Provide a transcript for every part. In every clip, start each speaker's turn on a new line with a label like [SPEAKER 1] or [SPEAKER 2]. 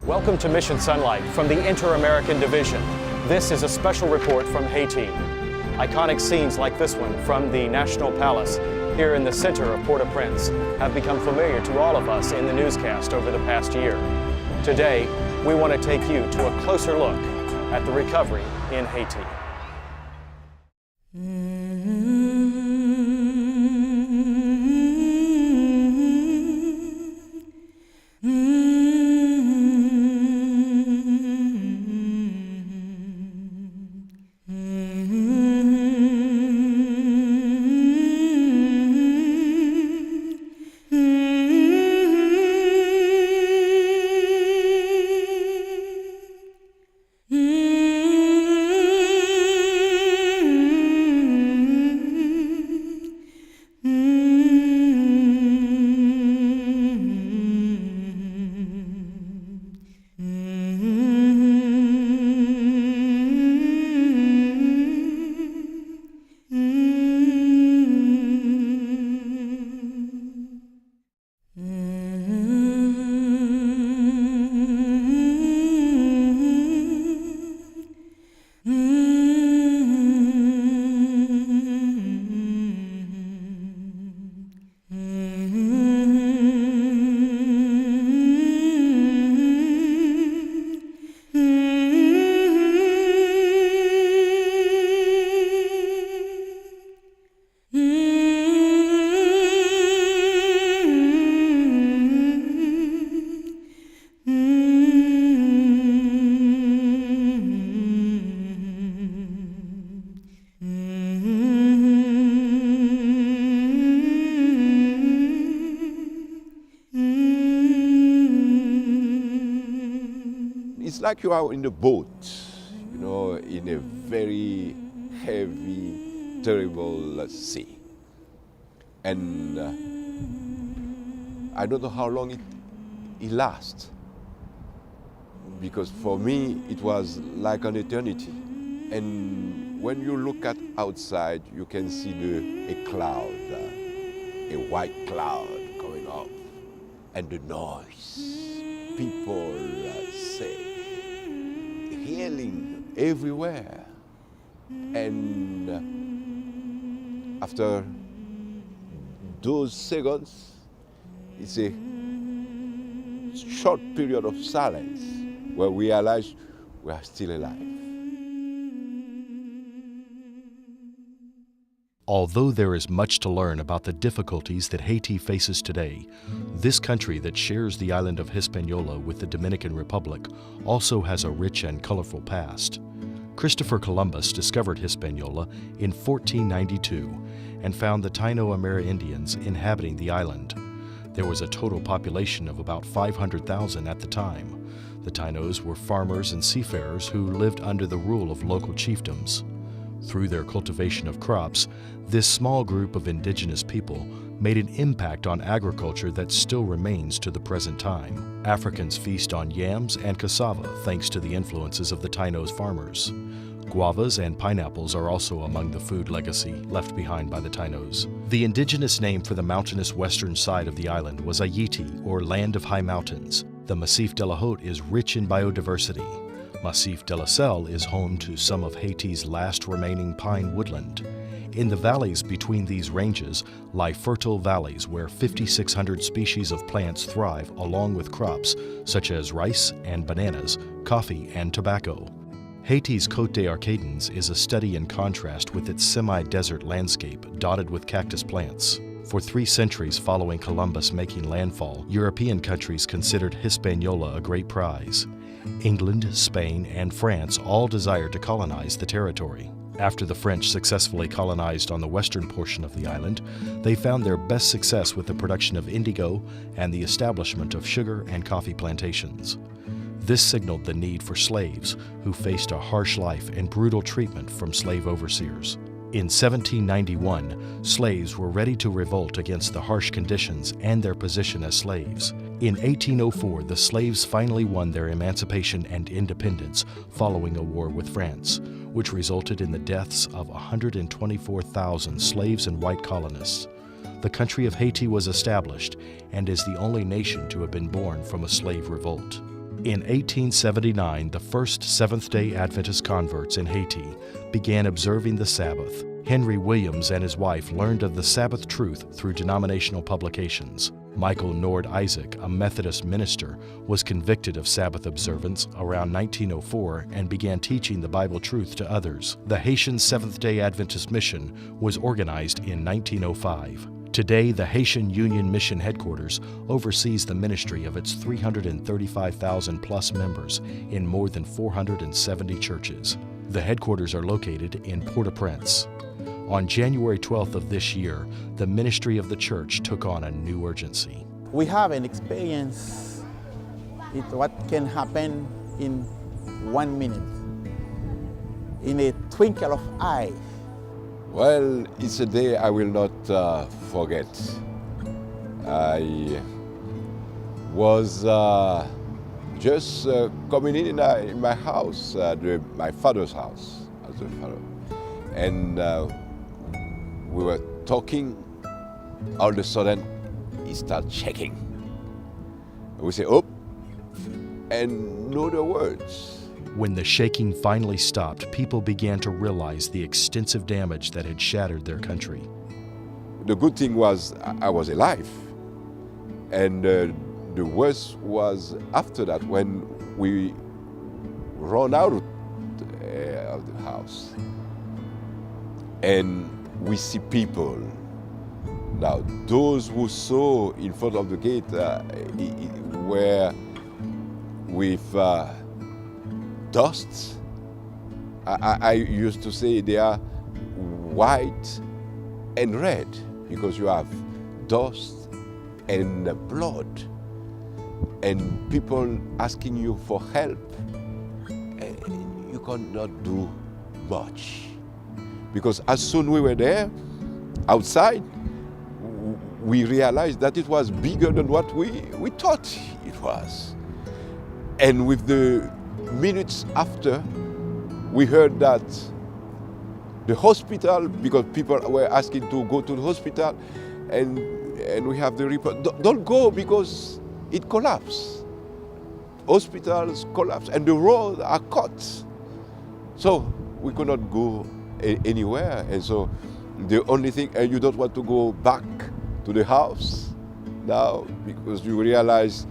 [SPEAKER 1] Welcome to Mission SONlight from the Inter-American Division. This is a special report from Haiti. Iconic scenes like this one from the National Palace here in the center of Port-au-Prince have become familiar to all of us in the newscast over the past year. Today, we want to take you to a closer look at the recovery in Haiti.
[SPEAKER 2] It's like you are in a boat, you know, in a very heavy, terrible sea. And I don't know how long it lasts. Because for me, it was like an eternity. And when you look at outside, you can see a cloud, a white cloud going up, and the noise. People say, healing everywhere. And after those seconds, it's a short period of silence where we realize we are still alive.
[SPEAKER 3] Although there is much to learn about the difficulties that Haiti faces today, this country that shares the island of Hispaniola with the Dominican Republic also has a rich and colorful past. Christopher Columbus discovered Hispaniola in 1492 and found the Taino Amerindians inhabiting the island. There was a total population of about 500,000 at the time. The Tainos were farmers and seafarers who lived under the rule of local chiefdoms. Through their cultivation of crops, this small group of indigenous people made an impact on agriculture that still remains to the present time. Africans feast on yams and cassava thanks to the influences of the Tainos farmers. Guavas and pineapples are also among the food legacy left behind by the Tainos. The indigenous name for the mountainous western side of the island was Ayiti, or Land of High Mountains. The Massif de la Haute is rich in biodiversity. Massif de la Selle is home to some of Haiti's last remaining pine woodland. In the valleys between these ranges lie fertile valleys where 5,600 species of plants thrive along with crops such as rice and bananas, coffee and tobacco. Haiti's Côte des Arcadiens is a study in contrast with its semi-desert landscape dotted with cactus plants. For 3 centuries following Columbus making landfall, European countries considered Hispaniola a great prize. England, Spain, and France all desired to colonize the territory. After the French successfully colonized on the western portion of the island, they found their best success with the production of indigo and the establishment of sugar and coffee plantations. This signaled the need for slaves, who faced a harsh life and brutal treatment from slave overseers. In 1791, slaves were ready to revolt against the harsh conditions and their position as slaves. In 1804, the slaves finally won their emancipation and independence following a war with France, which resulted in the deaths of 124,000 slaves and white colonists. The country of Haiti was established and is the only nation to have been born from a slave revolt. In 1879, the first Seventh-day Adventist converts in Haiti began observing the Sabbath. Henry Williams and his wife learned of the Sabbath truth through denominational publications. Michael Nord Isaac, a Methodist minister, was convicted of Sabbath observance around 1904 and began teaching the Bible truth to others. The Haitian Seventh-day Adventist Mission was organized in 1905. Today, the Haitian Union Mission Headquarters oversees the ministry of its 335,000-plus members in more than 470 churches. The headquarters are located in Port-au-Prince. On January 12th of this year, the ministry of the church took on a new urgency.
[SPEAKER 4] We have an experience with what can happen in 1 minute, in a twinkle of eye.
[SPEAKER 2] Well, it's a day I will not forget. I was just coming in my house, my father's house, as a father, and we were talking. All of a sudden, he started shaking. We say, "Oh," and no other words.
[SPEAKER 3] When the shaking finally stopped, people began to realize the extensive damage that had shattered their country.
[SPEAKER 2] The good thing was I was alive. And the worst was after that, when we ran out of the house. And we see people. Now, those who saw in front of the gate were with dust. I used to say they are white and red because you have dust and blood, and people asking you for help, and you cannot do much. Because as soon we were there, outside, we realized that it was bigger than what we thought it was. And with the minutes after, we heard that the hospital, because people were asking to go to the hospital, and we have the report, don't go because it collapsed. Hospitals collapsed and the roads are cut. So we could not go anywhere. And so the only thing, and you don't want to go back to the house now because you realize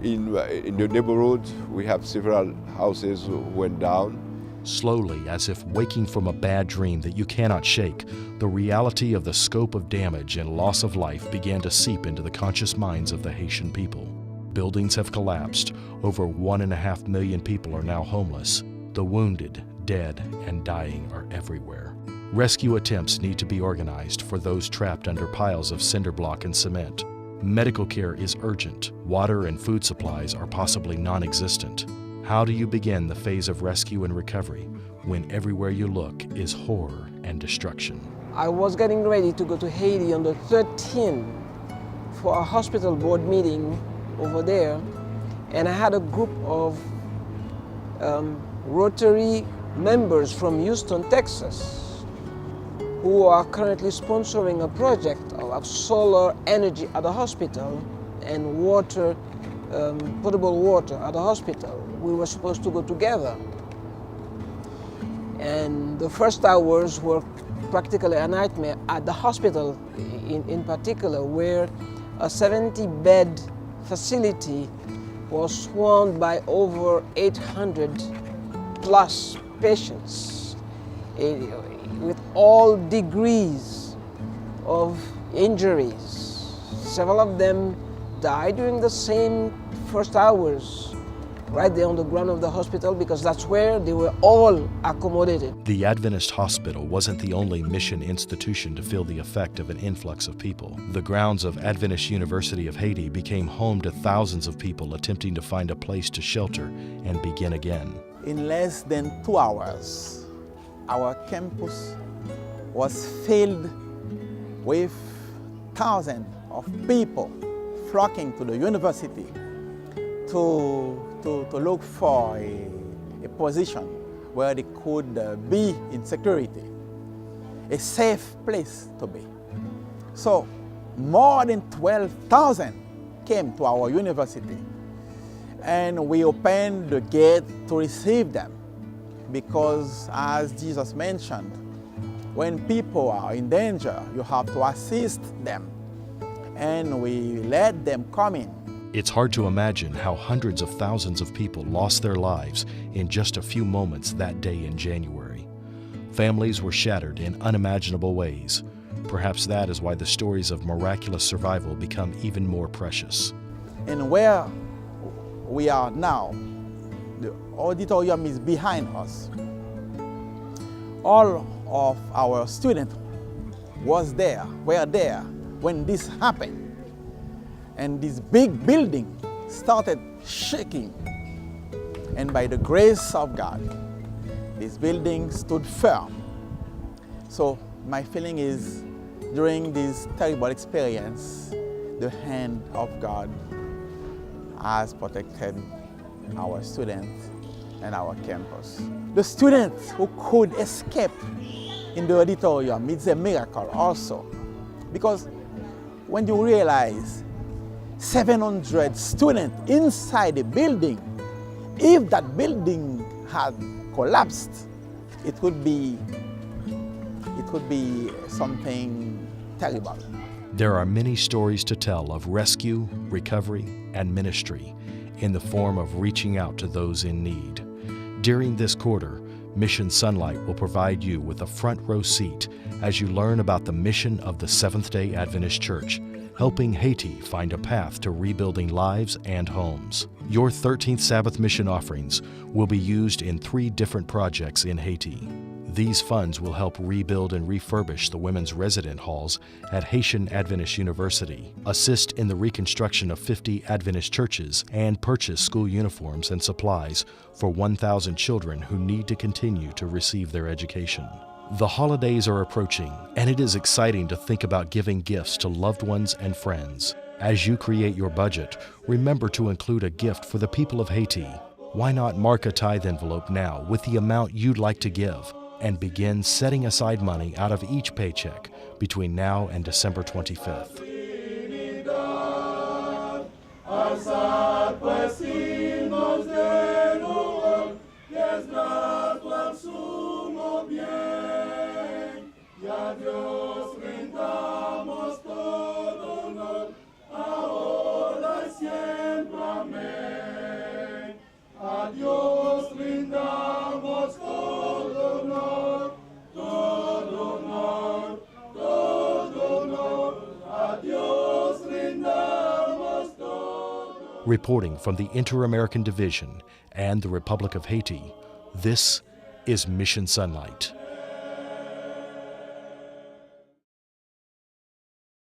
[SPEAKER 2] in the neighborhood we have several houses went down.
[SPEAKER 3] Slowly, as if waking from a bad dream that you cannot shake, the reality of the scope of damage and loss of life began to seep into the conscious minds of the Haitian people. Buildings have collapsed. Over 1.5 million people are now homeless. The wounded, dead, and dying are everywhere. Rescue attempts need to be organized for those trapped under piles of cinder block and cement. Medical care is urgent. Water and food supplies are possibly non-existent. How do you begin the phase of rescue and recovery when everywhere you look is horror and destruction?
[SPEAKER 5] I was getting ready to go to Haiti on the 13th for a hospital board meeting over there, and I had a group of Rotary members from Houston, Texas, who are currently sponsoring a project of solar energy at the hospital and water, potable water at the hospital. We were supposed to go together. And the first hours were practically a nightmare at the hospital in particular, where a 70-bed facility was swarmed by over 800 plus patients with all degrees of injuries. Several of them died during the same first hours, right there on the ground of the hospital, because that's where they were all accommodated.
[SPEAKER 3] The Adventist Hospital wasn't the only mission institution to feel the effect of an influx of people. The grounds of Adventist University of Haiti became home to thousands of people attempting to find a place to shelter and begin again.
[SPEAKER 4] In less than 2 hours, our campus was filled with thousands of people flocking to the university to look for a position where they could be in security, a safe place to be. So more than 12,000 came to our university. and we open the gate to receive them. Because as Jesus mentioned, when people are in danger, you have to assist them, and we let them come in.
[SPEAKER 3] It's hard to imagine how hundreds of thousands of people lost their lives in just a few moments that day in January. Families were shattered in unimaginable ways. Perhaps that is why the stories of miraculous survival become even more precious.
[SPEAKER 4] And where we are now, the auditorium is behind us. All of our students were there when this happened. And this big building started shaking. And by the grace of God, this building stood firm. So my feeling is, during this terrible experience, the hand of God has protected our students and our campus. The students who could escape in the auditorium, it's a miracle also. Because when you realize 700 students inside the building, if that building had collapsed, it would be something terrible.
[SPEAKER 3] There are many stories to tell of rescue, recovery, and ministry in the form of reaching out to those in need. During this quarter, Mission SONlight will provide you with a front row seat as you learn about the mission of the Seventh-day Adventist Church, helping Haiti find a path to rebuilding lives and homes. Your 13th Sabbath mission offerings will be used in 3 different projects in Haiti. These funds will help rebuild and refurbish the women's resident halls at Haitian Adventist University, assist in the reconstruction of 50 Adventist churches, and purchase school uniforms and supplies for 1,000 children who need to continue to receive their education. The holidays are approaching, and it is exciting to think about giving gifts to loved ones and friends. As you create your budget, remember to include a gift for the people of Haiti. Why not mark a tithe envelope now with the amount you'd like to give, and begin setting aside money out of each paycheck between now and December 25th. Reporting from the Inter-American Division and the Republic of Haiti, this is Mission SONlight.